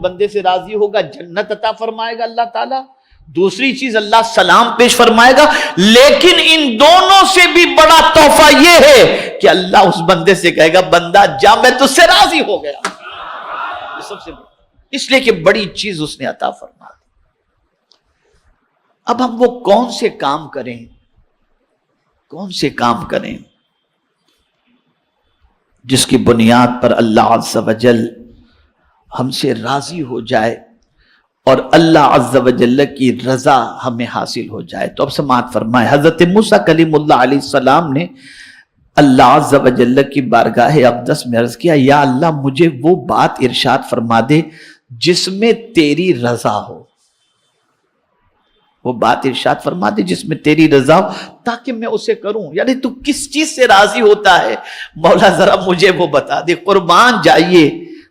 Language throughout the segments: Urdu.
بندے سے راضی ہوگا جنت عطا فرمائے گا اللہ تعالیٰ، دوسری چیز اللہ سلام پیش فرمائے گا، لیکن ان دونوں سے بھی بڑا تحفہ یہ ہے کہ اللہ اس بندے سے کہے گا بندہ جا میں تجھ سے راضی ہو گیا. یہ سب سے اس لیے کہ بڑی چیز اس نے عطا فرما دی. اب ہم وہ کون سے کام کریں، کون سے کام کریں جس کی بنیاد پر اللہ عز و جل ہم سے راضی ہو جائے اور اللہ عز و جل کی رضا ہمیں حاصل ہو جائے. تو اب سماعت فرمائے، حضرت موسیٰ کلیم اللہ علیہ السلام نے اللہ عز و جل کی بارگاہ اقدس میں عرض کیا، یا اللہ مجھے وہ بات ارشاد فرما دے جس میں تیری رضا ہو، وہ بات ارشاد فرما دے جس میں تیری رضا ہو تاکہ میں اسے کروں. یعنی تو کس چیز سے راضی ہوتا ہے مولا ذرا مجھے وہ بتا دے. قربان جائیے،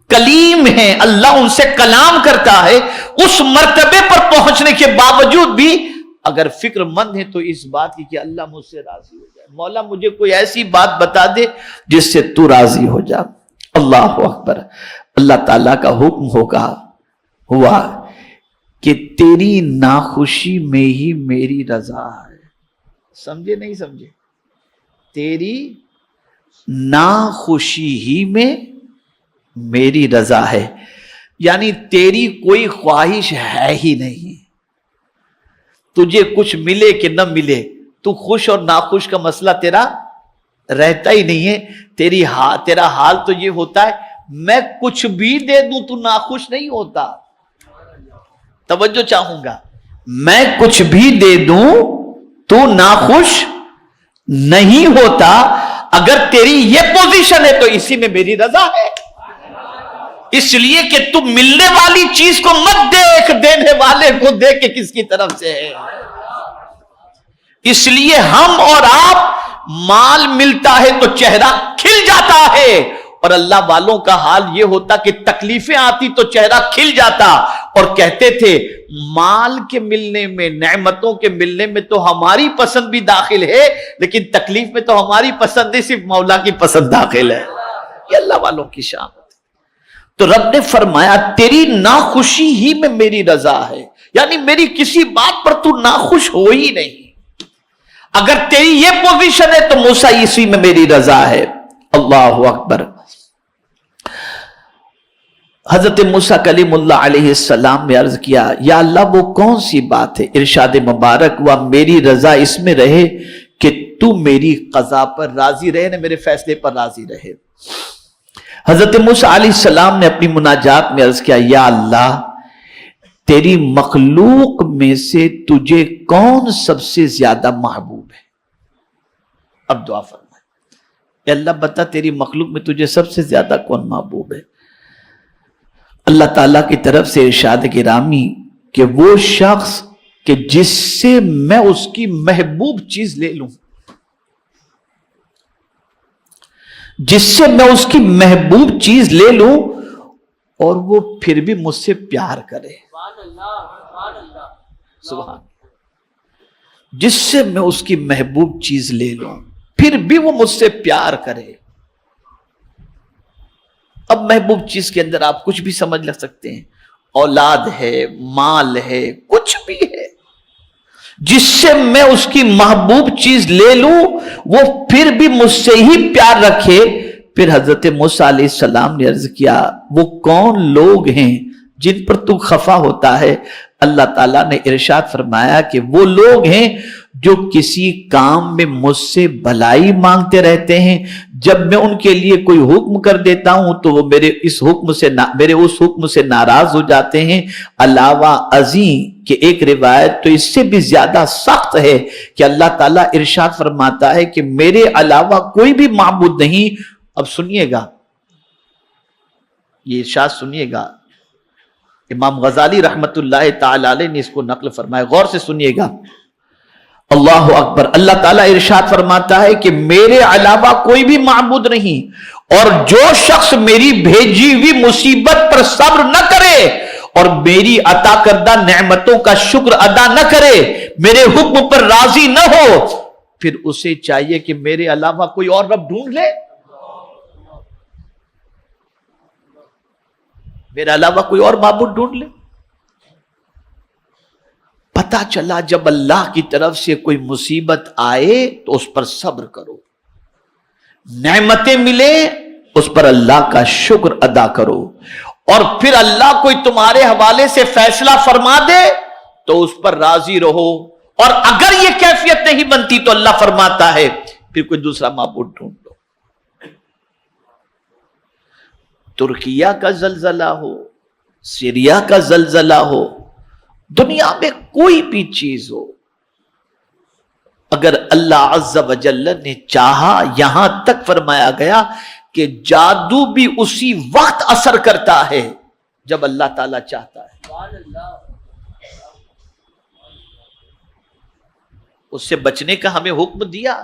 کلیم ہیں، اللہ ان سے کلام کرتا ہے، اس مرتبے پر پہنچنے کے باوجود بھی اگر فکر مند ہے تو اس بات کی کہ اللہ مجھ سے راضی ہو جائے، مولا مجھے کوئی ایسی بات بتا دے جس سے تو راضی ہو جا. اللہ اکبر. اللہ تعالیٰ کا حکم ہوا کہ تیری ناخوشی میں ہی میری رضا ہے. سمجھے نہیں سمجھے؟ تیری ناخوشی ہی میں میری رضا ہے، یعنی تیری کوئی خواہش ہے ہی نہیں. تجھے کچھ ملے کہ نہ ملے، تو خوش اور ناخوش کا مسئلہ تیرا رہتا ہی نہیں ہے. تیرا حال تو یہ ہوتا ہے میں کچھ بھی دے دوں تو ناخوش نہیں ہوتا. توجہ چاہوں گا، میں کچھ بھی دے دوں تو ناخوش نہیں ہوتا. اگر تیری یہ پوزیشن ہے تو اسی میں میری رضا ہے. اس لیے کہ تم ملنے والی چیز کو مت دیکھ، دینے والے کو دیکھ کے کس کی طرف سے ہے. اس لیے ہم اور آپ، مال ملتا ہے تو چہرہ کھل جاتا ہے، اور اللہ والوں کا حال یہ ہوتا کہ تکلیفیں آتی تو چہرہ کھل جاتا. اور کہتے تھے مال کے ملنے میں، نعمتوں کے ملنے میں تو ہماری پسند بھی داخل ہے، لیکن تکلیف میں تو ہماری پسند نہیں، صرف مولا کی پسند داخل ہے. یہ اللہ والوں کی شان. تو رب نے فرمایا تیری ناخوشی ہی میں میری رضا ہے، یعنی میری کسی بات پر تو ناخوش ہو ہی نہیں. اگر تیری یہ پوزیشن ہے تو موسیٰ اسی میں میری رضا ہے. اللہ اکبر. حضرت موسیٰ کلیم اللہ علیہ السلام نے عرض کیا، یا اللہ وہ کون سی بات ہے؟ ارشاد مبارک ہوا میری رضا اس میں رہے کہ تو میری قضا پر راضی رہے، نہ میرے فیصلے پر راضی رہے. حضرت موسیٰ علیہ السلام نے اپنی مناجات میں عرض کیا، یا اللہ تیری مخلوق میں سے تجھے کون سب سے زیادہ محبوب ہے؟ اب دعا فرمائے، اے اللہ بتا تیری مخلوق میں تجھے سب سے زیادہ کون محبوب ہے؟ اللہ تعالیٰ کی طرف سے ارشاد گرامی کہ وہ شخص کہ جس سے میں اس کی محبوب چیز لے لوں، جس سے میں اس کی محبوب چیز لے لوں اور وہ پھر بھی مجھ سے پیار کرے. سبحان. جس سے میں اس کی محبوب چیز لے لوں پھر بھی وہ مجھ سے پیار کرے. اب محبوب چیز کے اندر آپ کچھ بھی سمجھ لگ سکتے ہیں، اولاد ہے، مال ہے، کچھ بھی ہے. جس سے میں اس کی محبوب چیز لے لوں وہ پھر بھی مجھ سے ہی پیار رکھے. پھر حضرت موسیٰ علیہ السلام نے عرض کیا وہ کون لوگ ہیں جن پر تو خفا ہوتا ہے؟ اللہ تعالیٰ نے ارشاد فرمایا کہ وہ لوگ ہیں جو کسی کام میں مجھ سے بھلائی مانگتے رہتے ہیں، جب میں ان کے لیے کوئی حکم کر دیتا ہوں تو وہ میرے اس حکم سے ناراض ہو جاتے ہیں. علاوہ ازیں کہ ایک روایت تو اس سے بھی زیادہ سخت ہے کہ اللہ تعالیٰ ارشاد فرماتا ہے کہ میرے علاوہ کوئی بھی معبود نہیں. اب سنیے گا، یہ ارشاد سنیے گا، امام غزالی رحمت اللہ تعالی علیہ نے اس کو نقل فرمایا، غور سے سنیے گا. اللہ اکبر. اللہ تعالیٰ ارشاد فرماتا ہے کہ میرے علاوہ کوئی بھی معبود نہیں، اور جو شخص میری بھیجی ہوئی مصیبت پر صبر نہ کرے اور میری عطا کردہ نعمتوں کا شکر ادا نہ کرے، میرے حکم پر راضی نہ ہو، پھر اسے چاہیے کہ میرے علاوہ کوئی اور رب ڈھونڈ لے. میرے علاوہ کوئی اور معبود ڈھونڈ لے. پتا چلا جب اللہ کی طرف سے کوئی مصیبت آئے تو اس پر صبر کرو، نعمتیں ملے اس پر اللہ کا شکر ادا کرو، اور پھر اللہ کوئی تمہارے حوالے سے فیصلہ فرما دے تو اس پر راضی رہو، اور اگر یہ کیفیت نہیں بنتی تو اللہ فرماتا ہے پھر کوئی دوسرا معبود ڈھونڈ لو. ترکیہ کا زلزلہ ہو، سیریا کا زلزلہ ہو، دنیا میں کوئی بھی چیز ہو، اگر اللہ عز و جل نے چاہا، یہاں تک فرمایا گیا کہ جادو بھی اسی وقت اثر کرتا ہے جب اللہ تعالی چاہتا ہے. اس سے بچنے کا ہمیں حکم دیا،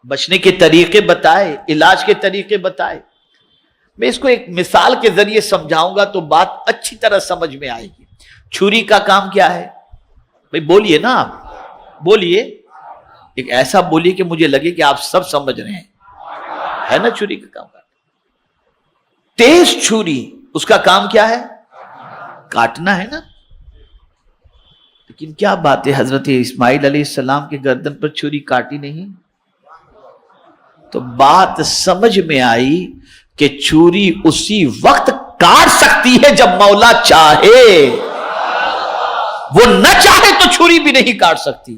بچنے کے طریقے بتائے، علاج کے طریقے بتائے. میں اس کو ایک مثال کے ذریعے سمجھاؤں گا تو بات اچھی طرح سمجھ میں آئے گی. چھری کا کام کیا ہے بھئی؟ بولیے نا، آپ بولیے، ایک ایسا بولیے کہ مجھے لگے کہ آپ سب سمجھ رہے ہیں، ہے نا؟ چھری کا کام تیز چھری، اس کا کام کیا ہے؟ کاٹنا ہے نا. لیکن کیا بات ہے، حضرت اسماعیل علیہ السلام کے گردن پر چھری کاٹی نہیں؟ تو بات سمجھ میں آئی کہ چھری اسی وقت کاٹ سکتی ہے جب مولا چاہے، وہ نہ چاہے تو چھری بھی نہیں کاٹ سکتی.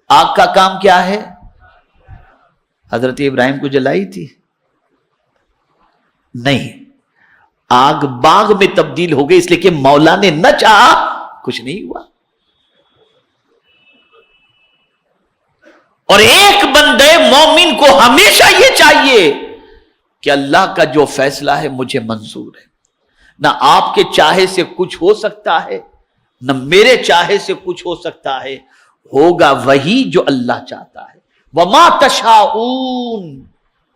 آگ کا کام کیا ہے؟ حضرت ابراہیم کو جلائی تھی؟ نہیں، آگ باغ میں تبدیل ہو گئی، اس لیے کہ مولا نے نہ چاہا، کچھ نہیں ہوا. اور ایک بندے مومن کو ہمیشہ یہ چاہیے کہ اللہ کا جو فیصلہ ہے مجھے منظور ہے. نہ آپ کے چاہے سے کچھ ہو سکتا ہے، نہ میرے چاہے سے کچھ ہو سکتا ہے، ہوگا وہی جو اللہ چاہتا ہے. وَمَا تَشَاءُونَ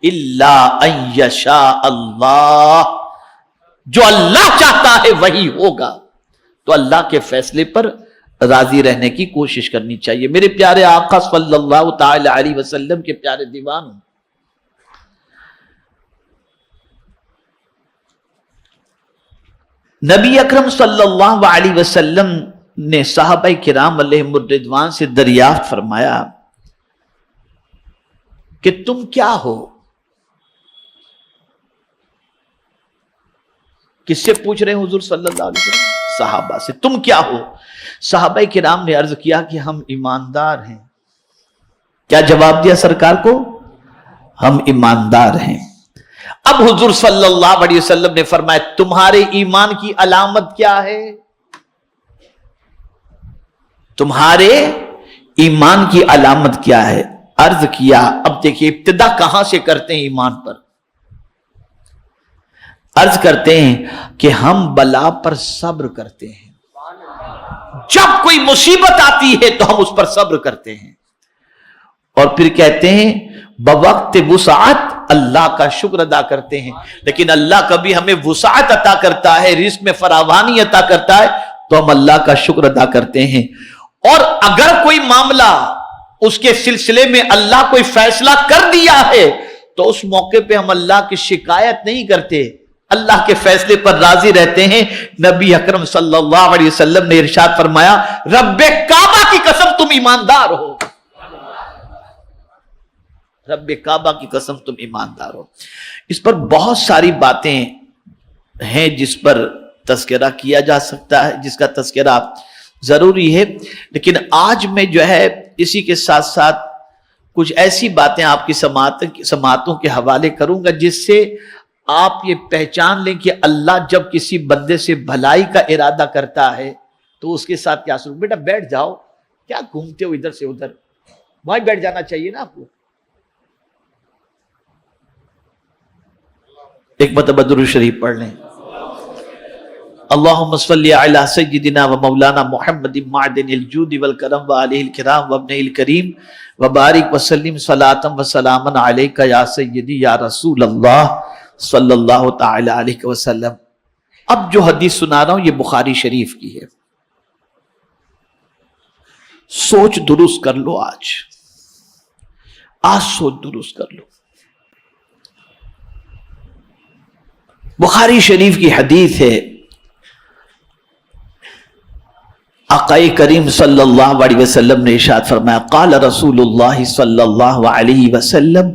إِلَّا أَن يَشَاءَ اللَّهُ، جو اللہ چاہتا ہے وہی ہوگا. تو اللہ کے فیصلے پر راضی رہنے کی کوشش کرنی چاہیے. میرے پیارے آقا صلی اللہ تعالی علیہ وسلم کے پیارے دیوان، نبی اکرم صلی اللہ علیہ وسلم نے صحابہ کرام علیہم الرضوان سے دریافت فرمایا کہ تم کیا ہو؟ کس سے پوچھ رہے ہیں حضور صلی اللہ علیہ وسلم؟ صحابہ سے. تم کیا ہو؟ صحابہ کرام نے عرض کیا کہ ہم ایماندار ہیں. کیا جواب دیا سرکار کو؟ ہم ایماندار ہیں. اب حضور صلی اللہ علیہ وسلم نے فرمایا تمہارے ایمان کی علامت کیا ہے؟ تمہارے ایمان کی علامت کیا ہے؟ عرض کیا. اب دیکھیے ابتدا کہاں سے کرتے ہیں ایمان پر؟ عرض کرتے ہیں کہ ہم بلا پر صبر کرتے ہیں. جب کوئی مصیبت آتی ہے تو ہم اس پر صبر کرتے ہیں، اور پھر کہتے ہیں بوقت وسعت اللہ کا شکر ادا کرتے ہیں. لیکن اللہ کبھی ہمیں وسعت عطا کرتا ہے، رزق میں فراوانی عطا کرتا ہے تو ہم اللہ کا شکر ادا کرتے ہیں. اور اگر کوئی معاملہ اس کے سلسلے میں اللہ کوئی فیصلہ کر دیا ہے تو اس موقع پہ ہم اللہ کی شکایت نہیں کرتے، اللہ کے فیصلے پر راضی رہتے ہیں. نبی اکرم صلی اللہ علیہ وسلم نے ارشاد فرمایا رب کعبہ کی قسم تم ایماندار ہو، رب کعبہ کی قسم تم ایماندار ہو. اس پر بہت ساری باتیں ہیں جس پر تذکرہ کیا جا سکتا ہے، جس کا تذکرہ ضروری ہے، لیکن آج میں جو ہے اسی کے ساتھ ساتھ کچھ ایسی باتیں آپ کی سماعتوں کے حوالے کروں گا جس سے آپ یہ پہچان لیں کہ اللہ جب کسی بندے سے بھلائی کا ارادہ کرتا ہے تو اس کے ساتھ کیا سلوک. بیٹا بیٹھ جاؤ، کیا گھومتے ہو ادھر سے ادھر، وہیں بیٹھ جانا چاہیے نا آپ کو. ایک مرتبہ درود شریف پڑھ لیں. اللہم صلی علی سیدنا و مولانا محمد معدن الجود والکرم و آلہ الکرام و ابن الکریم و بارک وسلم صلاة و سلاما علیکہ یا سیدی یا رسول اللہ صلی اللہ تعالی علیہ وسلم. اب جو حدیث سنا رہا ہوں یہ بخاری شریف کی ہے. سوچ درست کر لو، آج سوچ درست کر لو. بخاری شریف کی حدیث ہے، آقائے کریم صلی اللہ علیہ وسلم نے ارشاد فرمایا قال رسول اللہ صلی اللہ علیہ وسلم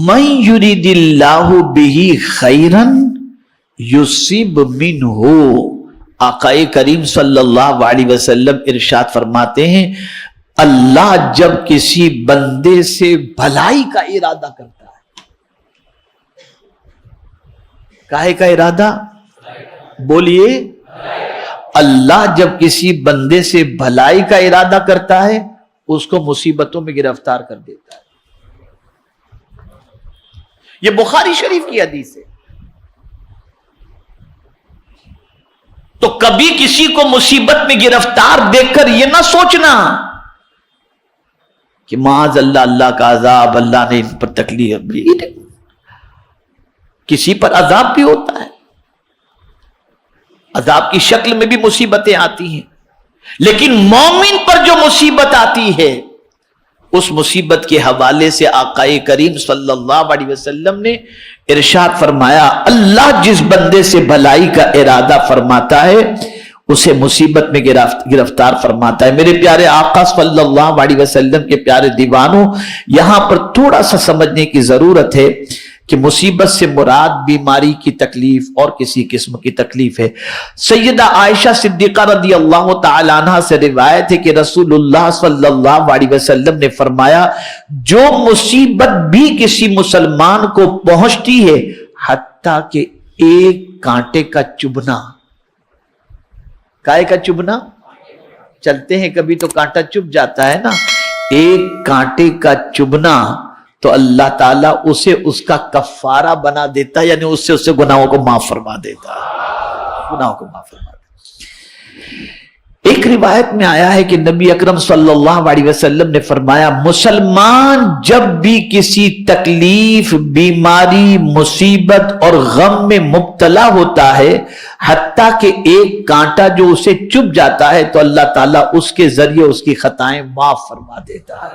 من یرید اللہ بہ خیرا یصب منہ. آقائے کریم صلی اللہ علیہ وسلم ارشاد فرماتے ہیں اللہ جب کسی بندے سے بھلائی کا ارادہ کرتا ہے. کاہے کا ارادہ؟ بولیے. اللہ جب کسی بندے سے بھلائی کا ارادہ کرتا ہے اس کو مصیبتوں میں گرفتار کر دیتا ہے. یہ بخاری شریف کی حدیث ہے. تو کبھی کسی کو مصیبت میں گرفتار دیکھ کر یہ نہ سوچنا کہ معاذ اللہ اللہ کا عذاب، اللہ نے ان پر تکلیف دی. کسی پر عذاب بھی ہوتا ہے، عذاب کی شکل میں بھی مصیبتیں آتی ہیں، لیکن مومن پر جو مصیبت آتی ہے اس مصیبت کے حوالے سے آقائے کریم صلی اللہ علیہ وسلم نے ارشاد فرمایا اللہ جس بندے سے بھلائی کا ارادہ فرماتا ہے اسے مصیبت میں گرفتار فرماتا ہے. میرے پیارے آقا صلی اللہ علیہ وسلم کے پیارے دیوانوں، یہاں پر تھوڑا سا سمجھنے کی ضرورت ہے کہ مصیبت سے مراد بیماری کی تکلیف اور کسی قسم کی تکلیف ہے. سیدہ عائشہ صدیقہ رضی اللہ تعالی عنہ سے روایت ہے کہ رسول اللہ صلی اللہ علیہ وسلم نے فرمایا جو مصیبت بھی کسی مسلمان کو پہنچتی ہے حتیٰ کہ ایک کانٹے کا چبھنا. کائے کا چبھنا؟ چلتے ہیں کبھی تو کانٹا چبھ جاتا ہے نا. ایک کانٹے کا چبھنا تو اللہ تعالیٰ اسے اس کا کفارہ بنا دیتا ہے، یعنی اس سے گناہوں کو معاف فرما دیتا ہے. گناہوں کو معاف فرما دیتا. ایک روایت میں آیا ہے کہ نبی اکرم صلی اللہ علیہ وسلم نے فرمایا مسلمان جب بھی کسی تکلیف، بیماری، مصیبت اور غم میں مبتلا ہوتا ہے حتیٰ کہ ایک کانٹا جو اسے چبھ جاتا ہے تو اللہ تعالیٰ اس کے ذریعے اس کی خطائیں معاف فرما دیتا ہے.